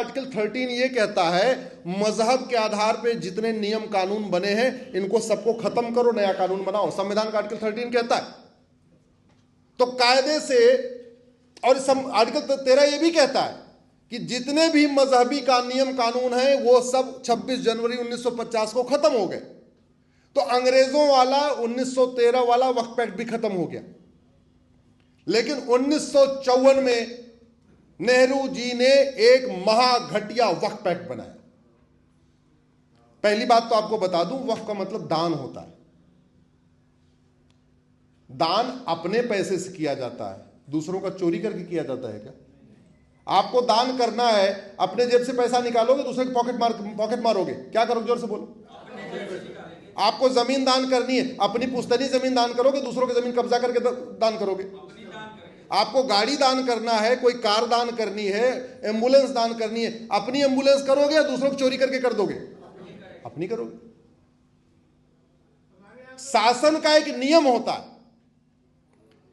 Article 13 ये कहता है मजहब के आधार पे जितने नियम कानून बने हैं इनको सबको खत्म करो, नया कानून बनाओ। संविधान का आर्टिकल 13 कहता है। तो कायदे से, और आर्टिकल 13 ये भी कहता है कि जितने भी मजहबी का नियम कानून है वो सब 26 जनवरी 1950 को खत्म हो गए। तो अंग्रेजों वाला 1913 वाला वक्फ एक्ट भी खत्म हो गया। लेकिन 1954 में नेहरू जी ने एक महाघटिया वक्फ एक्ट बनाया। पहली बात तो आपको बता दूं, वक्फ का मतलब दान होता है। दान अपने पैसे से किया जाता है, दूसरों का चोरी करके किया जाता है क्या? आपको दान करना है, अपने जेब से पैसा निकालोगे, दूसरे की पॉकेट मारोगे? क्या करोगे? जोर से बोलो। आपको जमीन दान करनी है, अपनी पुश्तैनी जमीन दान करोगे, दूसरों की जमीन कब्जा करके दान करोगे? आपको गाड़ी दान करना है, कोई कार दान करनी है, एम्बुलेंस दान करनी है, अपनी एम्बुलेंस करोगे या दूसरों को चोरी करके कर दोगे? अपनी करोगे। शासन का एक नियम होता है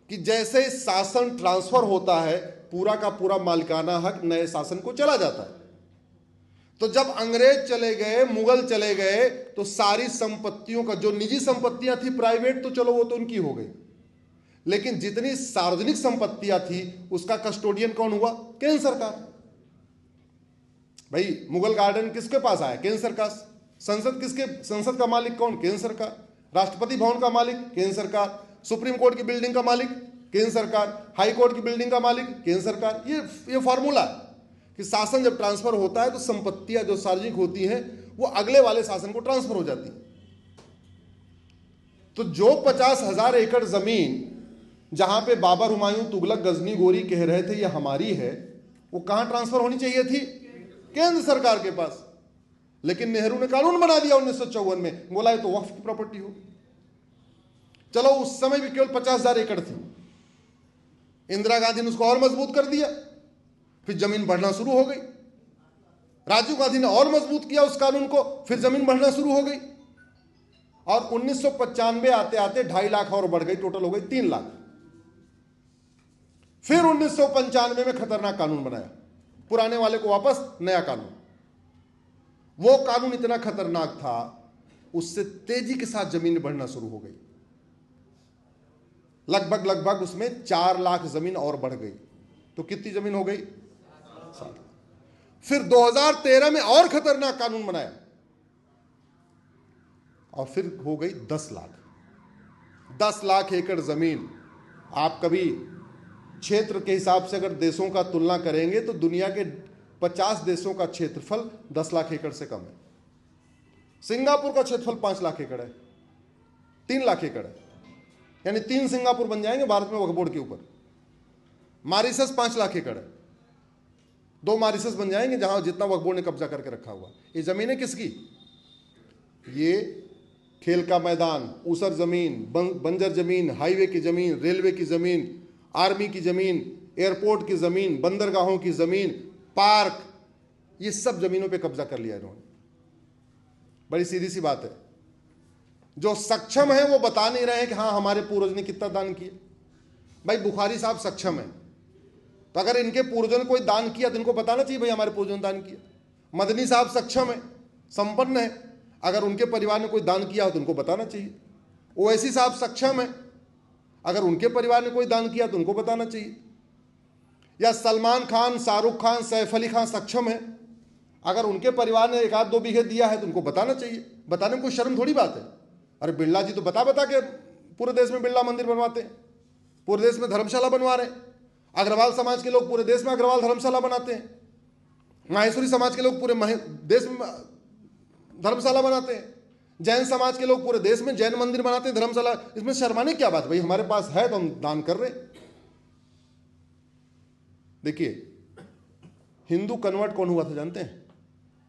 कि जैसे शासन ट्रांसफर होता है, पूरा का पूरा मालिकाना हक नए शासन को चला जाता है। तो जब अंग्रेज चले गए, मुगल चले गए, तो सारी संपत्तियों का, जो निजी संपत्तियां थी प्राइवेट, तो चलो वो तो उनकी हो गई, लेकिन जितनी सार्वजनिक संपत्तियां थी उसका कस्टोडियन कौन हुआ? केंद्र सरकार। भाई मुगल गार्डन किसके पास आया? केंद्र सरकार। संसद का मालिक कौन? केंद्र सरकार। राष्ट्रपति भवन का मालिक केंद्र सरकार। सुप्रीम कोर्ट की बिल्डिंग का मालिक केंद्र सरकार। हाई कोर्ट की बिल्डिंग का मालिक केंद्र सरकार। ये फॉर्मूला है कि शासन जब ट्रांसफर होता है तो संपत्तियां जो सार्वजनिक होती हैं वो अगले वाले शासन को ट्रांसफर हो जाती है। तो जो 50,000 एकड़ जमीन जहां पे बाबर, हुमायूं, तुगलक, गजनी, गोरी कह रहे थे ये हमारी है, वो कहां ट्रांसफर होनी चाहिए थी? केंद्र सरकार के पास। लेकिन नेहरू ने कानून बना दिया 1954 में, बोला है तो वक्फ की प्रॉपर्टी हो। चलो उस समय भी केवल 50,000 एकड़ थी। इंदिरा गांधी ने उसको और मजबूत कर दिया, फिर जमीन बढ़ना शुरू हो गई। राजीव गांधी ने और मजबूत किया उस कानून को, फिर जमीन बढ़ना शुरू हो गई। और 1995 आते आते 2.5 लाख और बढ़ गई, टोटल हो गई 3 लाख। फिर 1995 में खतरनाक कानून बनाया, पुराने वाले को वापस, नया कानून। वो कानून इतना खतरनाक था, उससे तेजी के साथ जमीन बढ़ना शुरू हो गई। लगभग उसमें 4 लाख जमीन और बढ़ गई। तो कितनी जमीन हो गई? 7। फिर 2013 में और खतरनाक कानून बनाया और फिर हो गई 10 लाख। 10 लाख एकड़ जमीन। आप कभी क्षेत्र के हिसाब से अगर देशों का तुलना करेंगे तो दुनिया के 50 देशों का क्षेत्रफल 10 लाख एकड़ से कम है। सिंगापुर का क्षेत्रफल 5 लाख एकड़ है, 3 लाख एकड़ है, यानी 3 सिंगापुर बन जाएंगे भारत में वक्फ बोर्ड के ऊपर। मॉरिशस 5 लाख एकड़ है, 2 मॉरिशस बन जाएंगे जहां जितना वक्फ बोर्ड ने कब्जा करके रखा हुआ। ये जमीनें किसकी? ये खेल का मैदान, ऊसर जमीन, बंजर जमीन, हाईवे की जमीन, रेलवे की जमीन, आर्मी की जमीन, एयरपोर्ट की जमीन, बंदरगाहों की जमीन, पार्क, ये सब जमीनों पे कब्जा कर लिया इन्होंने। बड़ी सीधी सी बात है। जो सक्षम है वो बता नहीं रहे हैं कि हाँ हमारे पूर्वज ने कितना दान किया। भाई बुखारी साहब सक्षम है, तो अगर इनके पूर्वजों ने कोई दान किया तो इनको बताना चाहिए भाई हमारे पूर्वजों ने दान किया। मदनी साहब सक्षम है, संपन्न है, अगर उनके परिवार ने कोई दान किया हो तो उनको बताना चाहिए। ओवैसी साहब सक्षम है, अगर उनके परिवार ने कोई दान किया तो उनको बताना चाहिए। या सलमान खान, शाहरुख खान, सैफ अली खान सक्षम है, अगर उनके परिवार ने 1-2 बीघे दिया है तो उनको बताना चाहिए। बताने में कोई शर्म थोड़ी बात है। अरे बिरला जी तो बता के पूरे देश में बिरला मंदिर बनवाते हैं, पूरे देश में धर्मशाला बनवा रहे हैं। अग्रवाल समाज के लोग पूरे देश में अग्रवाल धर्मशाला बनाते हैं। माहेश्वरी समाज के लोग पूरे देश में धर्मशाला बनाते हैं। जैन समाज के लोग पूरे देश में जैन मंदिर बनाते हैं, धर्मशाला। इसमें शर्माने क्या बात? भाई हमारे पास है तो हम दान कर रहे हैं। देखिए हिंदू कन्वर्ट कौन हुआ था जानते हैं?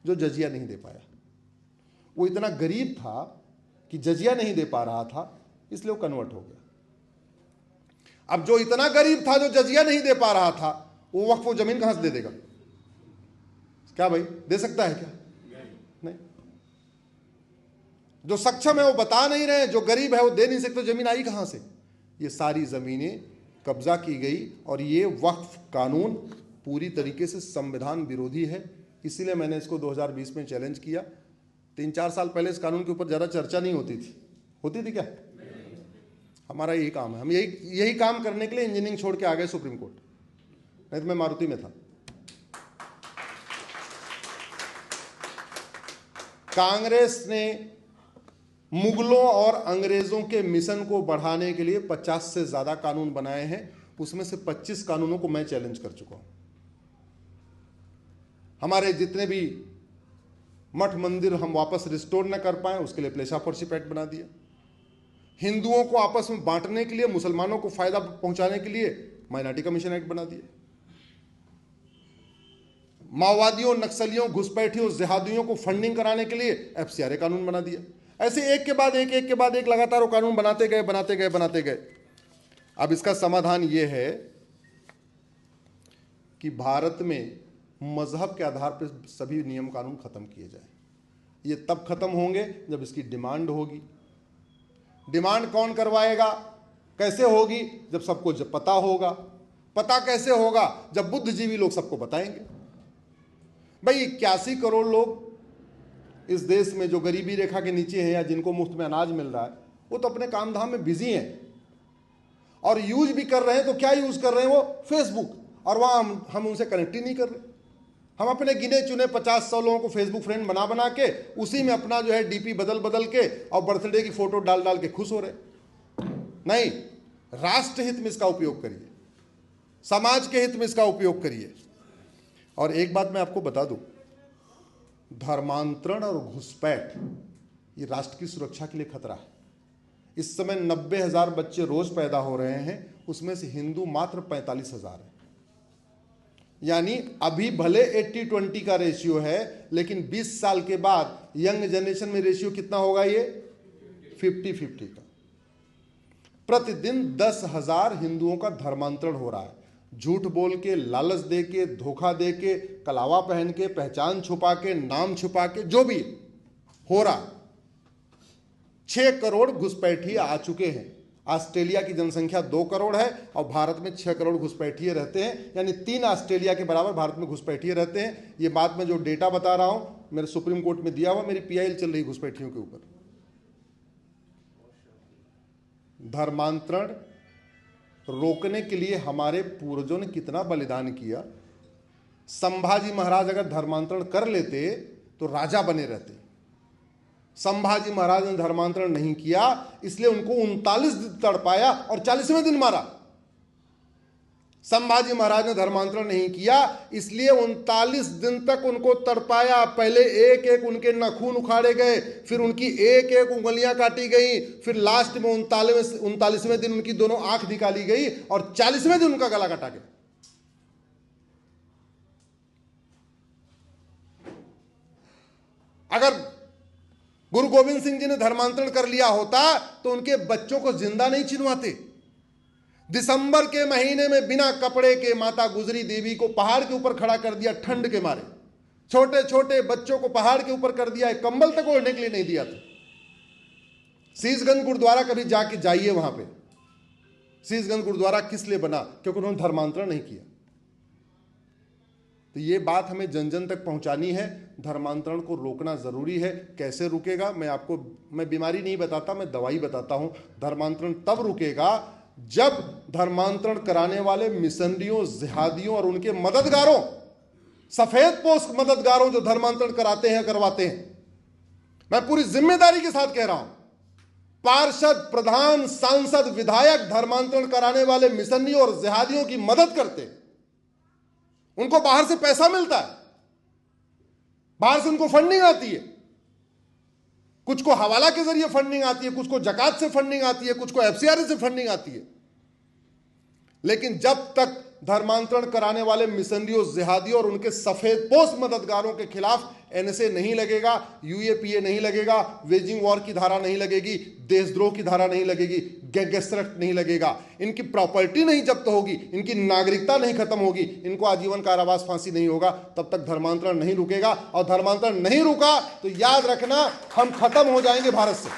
जो जजिया नहीं दे पाया। वो इतना गरीब था कि जजिया नहीं दे पा रहा था, इसलिए वो कन्वर्ट हो गया। अब जो इतना गरीब था, जो जजिया नहीं दे पा रहा था, वो वक्फ जमीन कहां से दे देगा? क्या भाई दे सकता है क्या? नहीं। जो सक्षम है वो बता नहीं रहे, जो गरीब है वो दे नहीं सकते। जमीन आई कहां से? ये सारी जमीनें कब्जा की गई। और ये वक्फ कानून पूरी तरीके से संविधान विरोधी है। इसीलिए मैंने इसको 2020 में चैलेंज किया। 3-4 साल पहले इस कानून के ऊपर ज़्यादा चर्चा नहीं होती थी क्या? हमारा यही काम है, हम यही काम करने के लिए इंजीनियरिंग छोड़ के आ गए सुप्रीम कोर्ट, नहीं तो मैं मारुति में था। कांग्रेस ने मुगलों और अंग्रेजों के मिशन को बढ़ाने के लिए 50 से ज्यादा कानून बनाए हैं, उसमें से 25 कानूनों को मैं चैलेंज कर चुका हूं। हमारे जितने भी मठ मंदिर हम वापस रिस्टोर न कर पाए उसके लिए प्लेस ऑफ वर्शिप एक्ट बना दिया। हिंदुओं को आपस में बांटने के लिए, मुसलमानों को फायदा पहुंचाने के लिए माइनॉरिटी कमीशन एक्ट बना दिया। माओवादियों, नक्सलियों, घुसपैठियों, जिहादियों को फंडिंग कराने के लिए एफसीआरए कानून बना दिया। ऐसे एक के बाद एक लगातार वो कानून बनाते गए। अब इसका समाधान यह है कि भारत में मजहब के आधार पर सभी नियम कानून खत्म किए जाए। ये तब खत्म होंगे जब इसकी डिमांड होगी। डिमांड कौन करवाएगा, कैसे होगी? जब सबको पता होगा। पता कैसे होगा? जब बुद्धिजीवी लोग सबको बताएंगे। भाई 81 करोड़ लोग इस देश में जो गरीबी रेखा के नीचे हैं या जिनको मुफ्त में अनाज मिल रहा है, वो तो अपने काम धाम में बिजी हैं और यूज भी कर रहे हैं। तो क्या यूज कर रहे हैं वो? फेसबुक। और वहां हम उनसे कनेक्ट ही नहीं कर रहे। हम अपने गिने चुने 50-100 लोगों को फेसबुक फ्रेंड बना के उसी में अपना जो है डीपी बदल के और बर्थडे की फोटो डाल के खुश हो रहे। नहीं, राष्ट्र हित में इसका उपयोग करिए, समाज के हित में इसका उपयोग करिए। और एक बात मैं आपको बता दूं, धर्मांतरण और घुसपैठ ये राष्ट्र की सुरक्षा के लिए खतरा है। इस समय 90,000 बच्चे रोज पैदा हो रहे हैं, उसमें से हिंदू मात्र 45,000 है। यानी अभी भले 80-20 का रेशियो है, लेकिन 20 साल के बाद यंग जनरेशन में रेशियो कितना होगा? ये 50-50 का। प्रतिदिन 10,000 हिंदुओं का धर्मांतरण हो रहा है। झूठ बोल के, लालच दे के, धोखा दे के, कलावा पहन के, पहचान छुपा के, नाम छुपा के, जो भी हो रहा। 6 करोड़ घुसपैठिए आ चुके हैं। ऑस्ट्रेलिया की जनसंख्या 2 करोड़ है और भारत में 6 करोड़ घुसपैठिए रहते हैं, यानी 3 ऑस्ट्रेलिया के बराबर भारत में घुसपैठिए रहते हैं। ये बात मैं जो डेटा बता रहा हूं मेरे सुप्रीम कोर्ट में दिया हुआ, मेरी पीआईएल चल रही घुसपैठियों के ऊपर। धर्मांतरण रोकने के लिए हमारे पूर्वजों ने कितना बलिदान किया। संभाजी महाराज अगर धर्मांतरण कर लेते तो राजा बने रहते। संभाजी महाराज ने धर्मांतरण नहीं किया, इसलिए उनको 39 दिन तड़पाया और 40वें दिन मारा। संभाजी महाराज ने धर्मांतरण नहीं किया, इसलिए 39 दिन तक उनको तड़पाया। पहले एक एक उनके नाखून उखाड़े गए, फिर उनकी एक एक उंगलियां काटी गई, फिर लास्ट में 39वें दिन उनकी दोनों आंख निकाली गई और 40वें दिन उनका गला काटा गया। अगर गुरु गोविंद सिंह जी ने धर्मांतरण कर लिया होता तो उनके बच्चों को जिंदा नहीं चिनवाते। दिसंबर के महीने में बिना कपड़े के माता गुजरी देवी को पहाड़ के ऊपर खड़ा कर दिया ठंड के मारे। छोटे छोटे बच्चों को पहाड़ के ऊपर कर दिया, कंबल तक ओढ़ने के लिए नहीं दिया था। शीशगंज गुरुद्वारा कभी जाके जाइए, वहां पे शीशगंज गुरुद्वारा किस लिए बना? क्योंकि उन्होंने धर्मांतरण नहीं किया। तो ये बात हमें जन जन तक पहुंचानी है। धर्मांतरण को रोकना जरूरी है। कैसे रुकेगा? मैं बीमारी नहीं बताता, मैं दवाई बताता हूं। धर्मांतरण तब रुकेगा जब धर्मांतरण कराने वाले मिशनरियों, जिहादियों और उनके मददगारों, सफेद पोस्ट मददगारों जो धर्मांतरण कराते हैं, करवाते हैं, मैं पूरी जिम्मेदारी के साथ कह रहा हूं, पार्षद, प्रधान, सांसद, विधायक धर्मांतरण कराने वाले मिशनरियों और जिहादियों की मदद करते हैं। उनको बाहर से पैसा मिलता है, बाहर से उनको फंडिंग आती है। कुछ को हवाला के जरिए फंडिंग आती है, कुछ को जकात से फंडिंग आती है, कुछ को एफसीआरए से फंडिंग आती है। लेकिन जब तक धर्मांतरण कराने वाले मिशनरियों, जिहादियों और उनके सफेदपोश मददगारों के खिलाफ एनएसए नहीं लगेगा, यूएपीए नहीं लगेगा, वेजिंग वॉर की धारा नहीं लगेगी, देशद्रोह की धारा नहीं लगेगी, गैंगस्टर एक्ट नहीं लगेगा, इनकी प्रॉपर्टी नहीं जब्त होगी, इनकी नागरिकता नहीं खत्म होगी, इनको आजीवन कारावास, फांसी नहीं होगा, तब तक धर्मांतरण नहीं रुकेगा। और धर्मांतरण नहीं रुका तो याद रखना, हम खत्म हो जाएंगे भारत से।